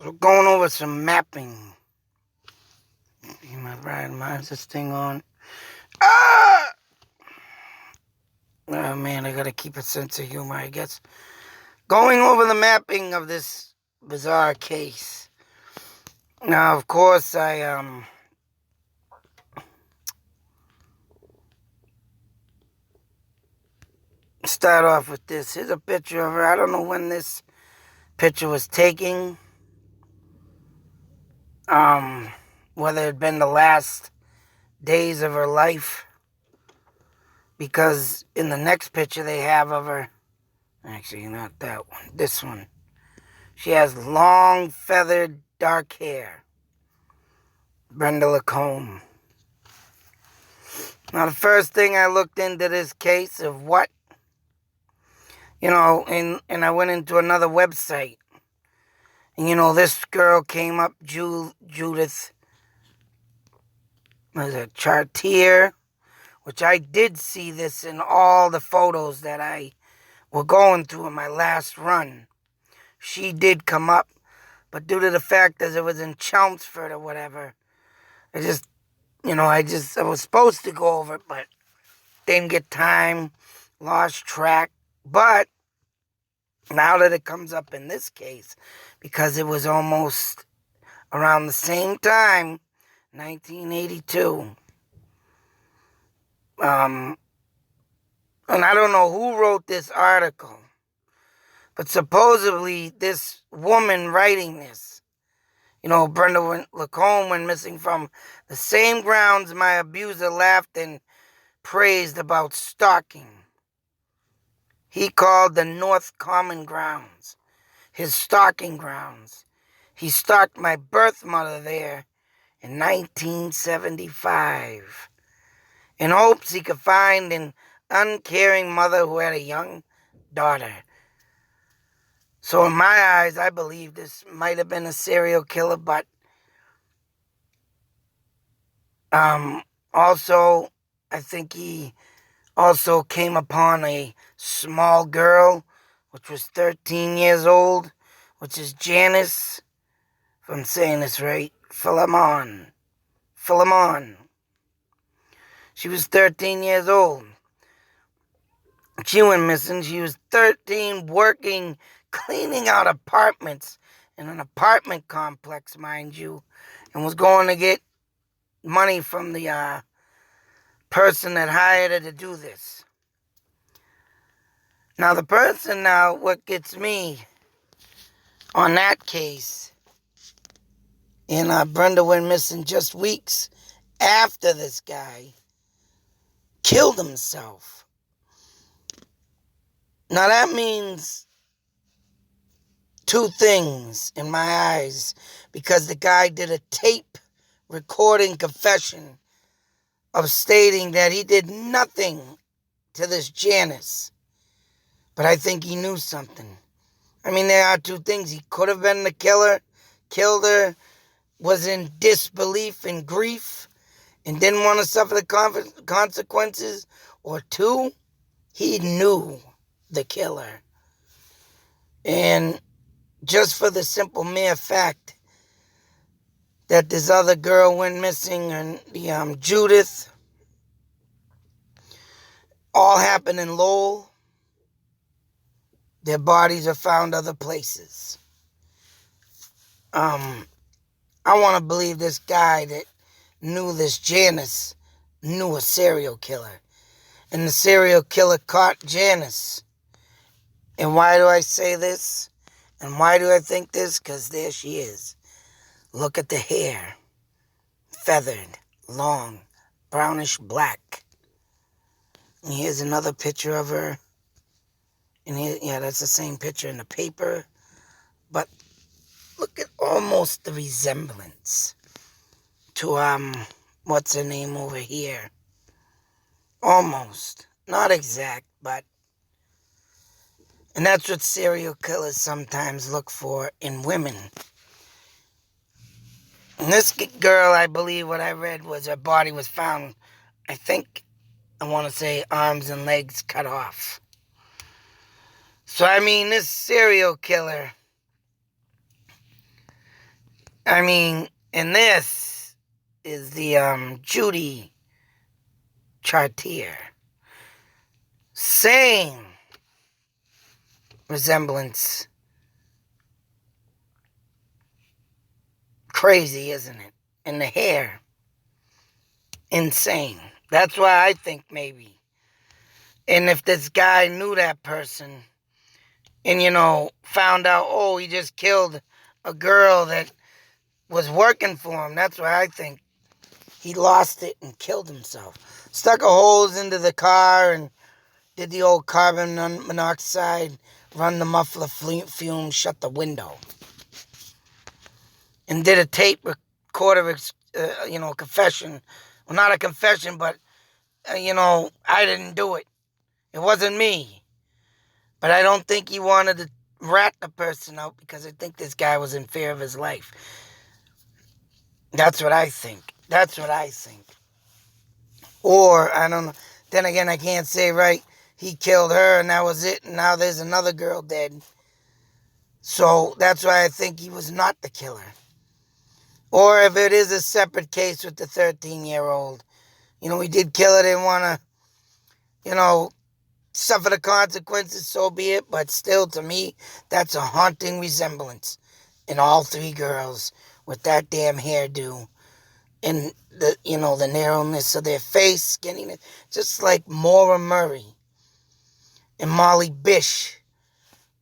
We're going over some mapping. Be my bride, mine's this thing on. Ah! Oh man, I gotta keep a sense of humor, I guess. Going over the mapping of this bizarre case. Now, of course, I start off with this. Here's a picture of her. I don't know when this picture was taken. Whether it had been the last days of her life. Because in the next picture they have of her, actually not that one, this one. She has long, feathered, dark hair. Brenda Lacomb. Now, the first thing I looked into this case of what, and I went into another website. And, this girl came up, Judith, was it Chartier, which I did see this in all the photos that I were going through in my last run. She did come up, but due to the fact that it was in Chelmsford or whatever, I was supposed to go over it, but didn't get time, lost track. But now that it comes up in this case, because it was almost around the same time, 1982. And I don't know who wrote this article, but supposedly this woman writing this, Brenda Lacomb went missing from the same grounds my abuser laughed and praised about stalking. He called the North Common Grounds his stalking grounds. He stalked my birth mother there in 1975 in hopes he could find an uncaring mother who had a young daughter. So in my eyes, I believe this might have been a serial killer, but also I think he also came upon a small girl, which was 13 years old, which is Janice, if I'm saying this right, Philemon. She was 13 years old. She went missing. She was 13, working, cleaning out apartments in an apartment complex, mind you, and was going to get money from the person that hired her to do this. Now, what gets me on that case, and Brenda went missing just weeks after this guy killed himself. Now, that means two things in my eyes, because the guy did a tape recording confession of stating that he did nothing to this Janice. But I think he knew something. I mean, there are two things. He could have been the killer, killed her, was in disbelief and grief, and didn't want to suffer the consequences. Or two, he knew the killer. And just for the simple mere fact that this other girl went missing, and the Judith, all happened in Lowell. Their bodies are found other places. I want to believe this guy that knew this Janice knew a serial killer. And the serial killer caught Janice. And why do I say this? And why do I think this? Because there she is. Look at the hair. Feathered, long, brownish black. And here's another picture of her. And here, that's the same picture in the paper. But look at almost the resemblance to, what's her name over here? Almost. Not exact, but. And that's what serial killers sometimes look for in women. And this girl, I believe what I read was her body was found, I want to say arms and legs cut off. So, I mean, this serial killer I mean, and this is the Judy Chartier. Same resemblance. Crazy, isn't it? And the hair. Insane. That's why I think maybe. And if this guy knew that person and, found out, oh, he just killed a girl that was working for him, that's why I think he lost it and killed himself. Stuck a hose into the car and did the old carbon monoxide, run the muffler fume, shut the window. And did a tape recorder, confession. Well, not a confession, but, I didn't do it. It wasn't me. But I don't think he wanted to rat the person out because I think this guy was in fear of his life. That's what I think. Or, I don't know. Then again, I can't say, right, he killed her and that was it, and now there's another girl dead. So that's why I think he was not the killer. Or if it is a separate case with the 13-year-old, he did kill her, didn't want to, suffer the consequences, so be it. But still, to me, that's a haunting resemblance in all three girls with that damn hairdo and the narrowness of their face, skinniness, just like Maura Murray and Molly Bish.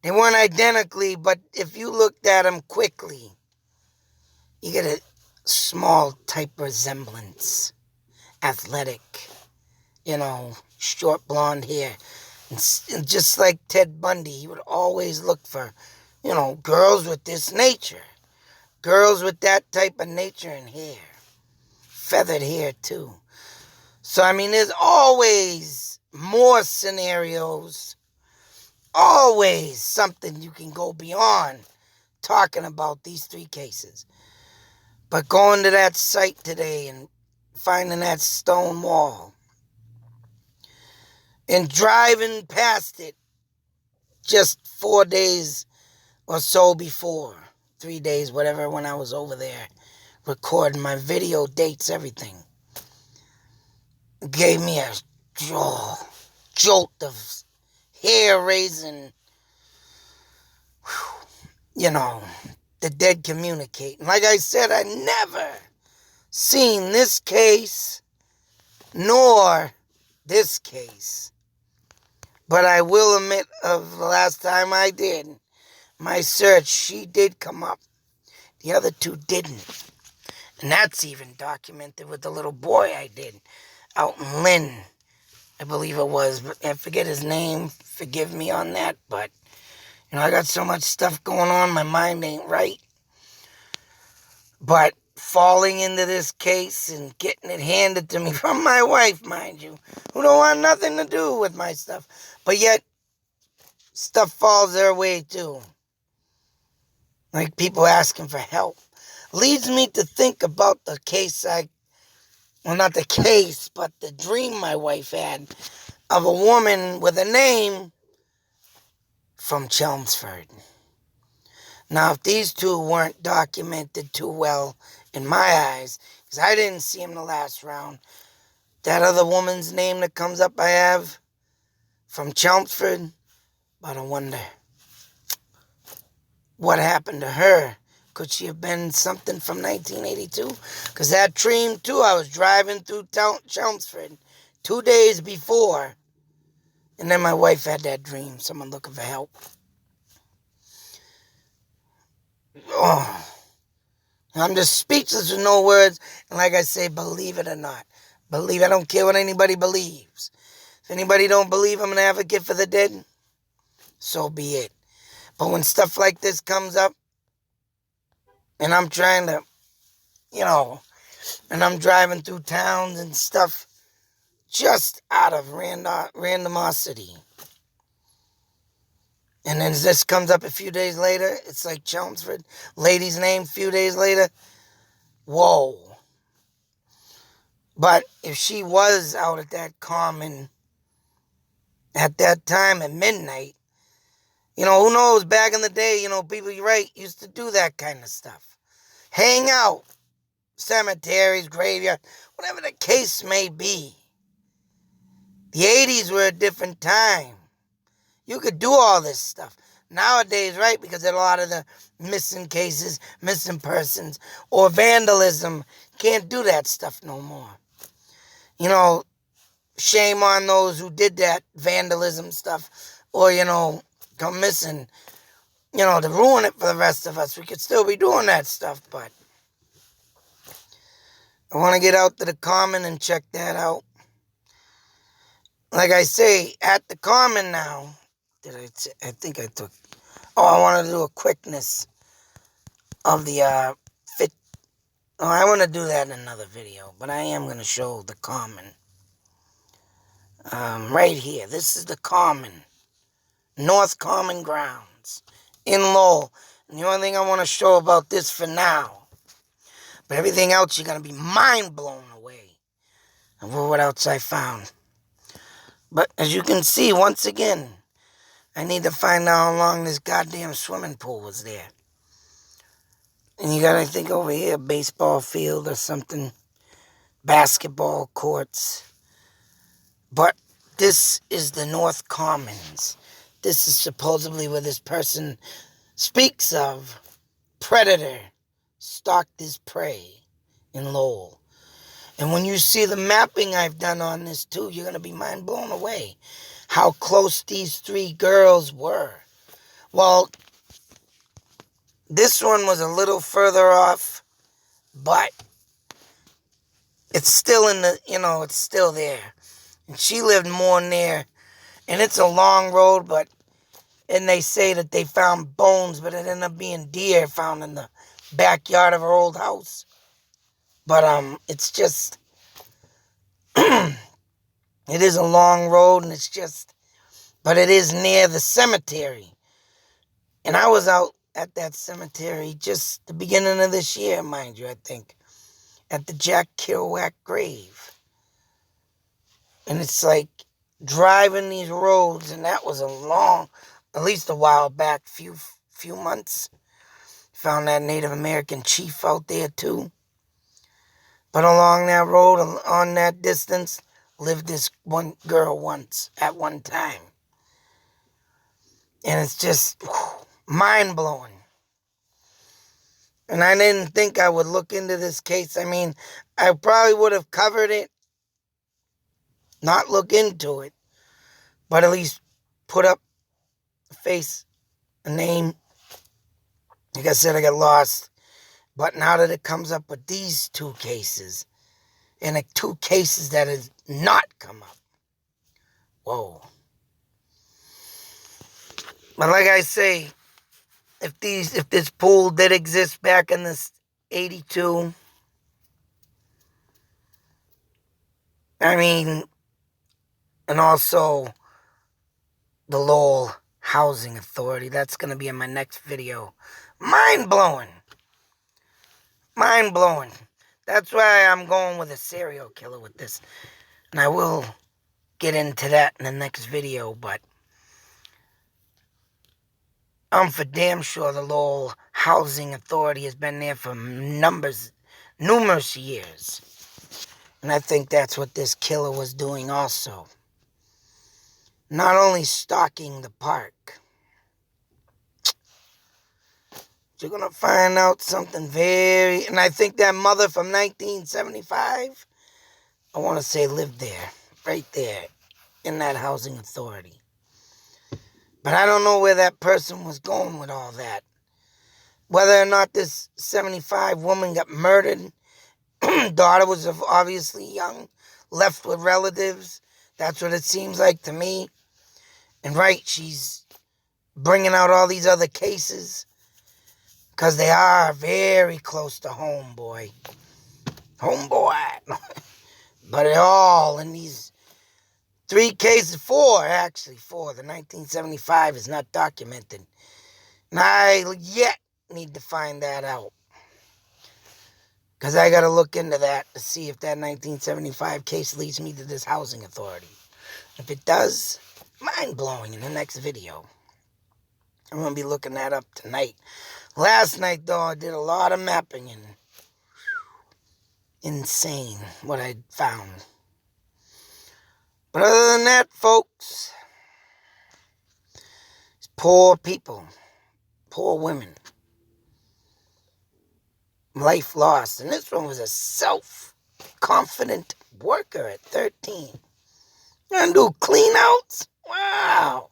They weren't identically, but if you looked at them quickly, you get a small type resemblance. Athletic, short blonde hair. And just like Ted Bundy, he would always look for, girls with this nature. Girls with that type of nature and hair. Feathered hair, too. So, I mean, there's always more scenarios. Always something you can go beyond talking about these three cases. But going to that site today and finding that stone wall and driving past it just 4 days or so before, 3 days, whatever, when I was over there recording my video, dates, everything, gave me a jolt of hair-raising, the dead communicating. Like I said, I never seen this case nor this case. But I will admit of the last time I did my search, she did come up. The other two didn't. And that's even documented with the little boy I did out in Lynn, I believe it was. But I forget his name. Forgive me on that. But, I got so much stuff going on. My mind ain't right. But falling into this case and getting it handed to me from my wife, mind you, who don't want nothing to do with my stuff. But yet, stuff falls their way too. Like people asking for help. Leads me to think about the case not the case, but the dream my wife had of a woman with a name from Chelmsford. Now, if these two weren't documented too well in my eyes, because I didn't see him the last round, that other woman's name that comes up I have from Chelmsford, but I wonder what happened to her. Could she have been something from 1982? Because that dream, too, I was driving through Chelmsford 2 days before, and then my wife had that dream, someone looking for help. Oh, I'm just speechless with no words, and like I say, believe it or not. Believe, I don't care what anybody believes. If anybody don't believe I'm an advocate for the dead, so be it. But when stuff like this comes up, and I'm trying to, and I'm driving through towns and stuff just out of randomosity. And then this comes up a few days later, it's like Chelmsford, lady's name, a few days later, whoa. But if she was out at that common at that time at midnight, who knows, back in the day, people, you're right, used to do that kind of stuff. hang out, cemeteries, graveyard, whatever the case may be. The 80s were a different time. You could do all this stuff. Nowadays, right, because of a lot of the missing cases, missing persons, or vandalism, can't do that stuff no more. You know, shame on those who did that vandalism stuff, or, come missing, to ruin it for the rest of us. We could still be doing that stuff, but I want to get out to the Common and check that out. Like I say, at the Common now, I think I took, I want to do a quickness of the fit. Oh, I want to do that in another video, but I am going to show the Common. Right here, this is the Common, North Common Grounds in Lowell. And the only thing I want to show about this for now, but everything else you're going to be mind blown away of what else I found. But as you can see, once again, I need to find out how long this goddamn swimming pool was there. And you got to think over here, baseball field or something, basketball courts. But this is the North Commons. This is supposedly where this person speaks of predator stalked his prey in Lowell. And when you see the mapping I've done on this too, you're going to be mind blown away how close these three girls were. Well, this one was a little further off, but it's still in the, it's still there. And she lived more near, and it's a long road, and they say that they found bones, but it ended up being deer found in the backyard of her old house. But it's just, it is a long road, and but it is near the cemetery. And I was out at that cemetery just the beginning of this year, mind you, I think, at the Jack Kerouac grave. And it's like driving these roads, and that was at least a while back, few months. Found that Native American chief out there too. But along that road, on that distance, lived this one girl once, at one time. And it's just mind-blowing. And I didn't think I would look into this case. I mean, I probably would have covered it, not look into it, but at least put up a face, a name. Like I said, I got lost. But now that it comes up with these two cases, and the two cases that has not come up, whoa. But like I say, if this pool did exist back in this 82, I mean, and also the Lowell Housing Authority, that's going to be in my next video. Mind-blowing. Mind-blowing. That's why I'm going with a serial killer with this. And I will get into that in the next video, but I'm for damn sure the Lowell Housing Authority has been there for numerous years. And I think that's what this killer was doing also. Not only stalking the park. You're going to find out something and I think that mother from 1975, I want to say lived there, right there, in that housing authority. But I don't know where that person was going with all that. Whether or not this 75 woman got murdered, daughter was obviously young, left with relatives. That's what it seems like to me. And right, she's bringing out all these other cases because they are very close to homeboy. But it all in these 3 cases, 4 actually, 4. The 1975 is not documented. And I yet need to find that out. Because I got to look into that to see if that 1975 case leads me to this housing authority. If it does, mind-blowing in the next video. I'm going to be looking that up tonight. Last night, though, I did a lot of mapping and insane what I found. But other than that, folks, it's poor people, poor women, life lost. And this one was a self-confident worker at 13. Gonna do clean outs? Wow.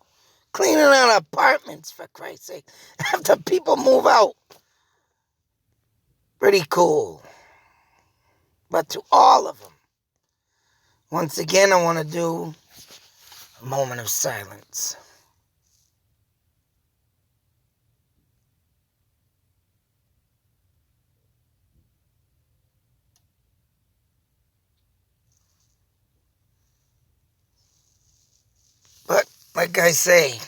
Cleaning out apartments, for Christ's sake, after people move out. Pretty cool. But to all of them, once again, I want to do a moment of silence. But, like I say,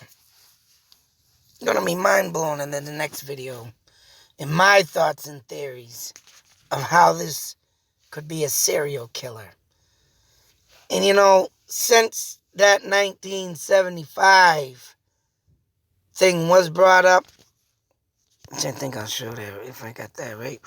I'm going to be mind-blown in the next video in my thoughts and theories of how this could be a serial killer. And, since that 1975 thing was brought up, which I think I'll show that if I got that right.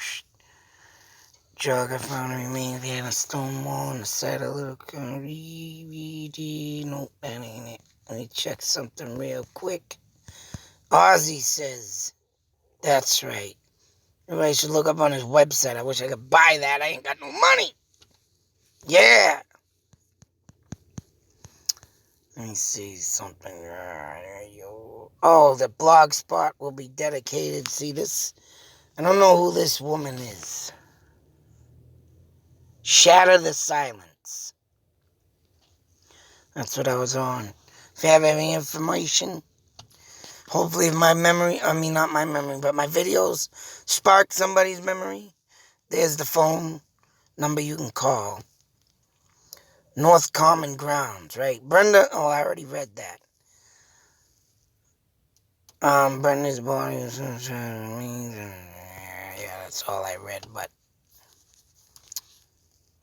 Jug I found remains behind a stone wall on the side of a little nope, that ain't it. Let me check something real quick. Ozzy says, that's right. Everybody should look up on his website. I wish I could buy that. I ain't got no money. Yeah. Let me see something. Oh, the blog spot will be dedicated. See this? I don't know who this woman is. Shatter the Silence. That's what I was on. If you have any information, hopefully if my memory, not my memory, but my videos spark somebody's memory, there's the phone number you can call. North Common Grounds, right? Brenda, I already read that. Brenda's body is, yeah, that's all I read, but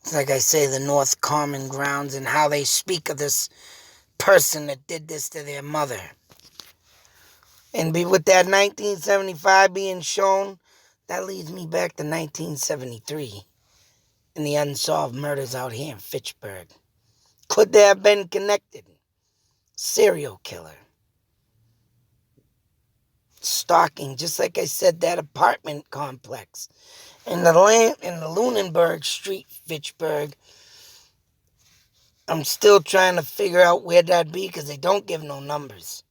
it's like I say, the North Common Grounds and how they speak of this person that did this to their mother. And with that 1975 being shown, that leads me back to 1973 and the unsolved murders out here in Fitchburg. Could they have been connected? Serial killer. Stalking, just like I said, that apartment complex. In the Lunenburg Street, Fitchburg. I'm still trying to figure out where that'd be because they don't give no numbers.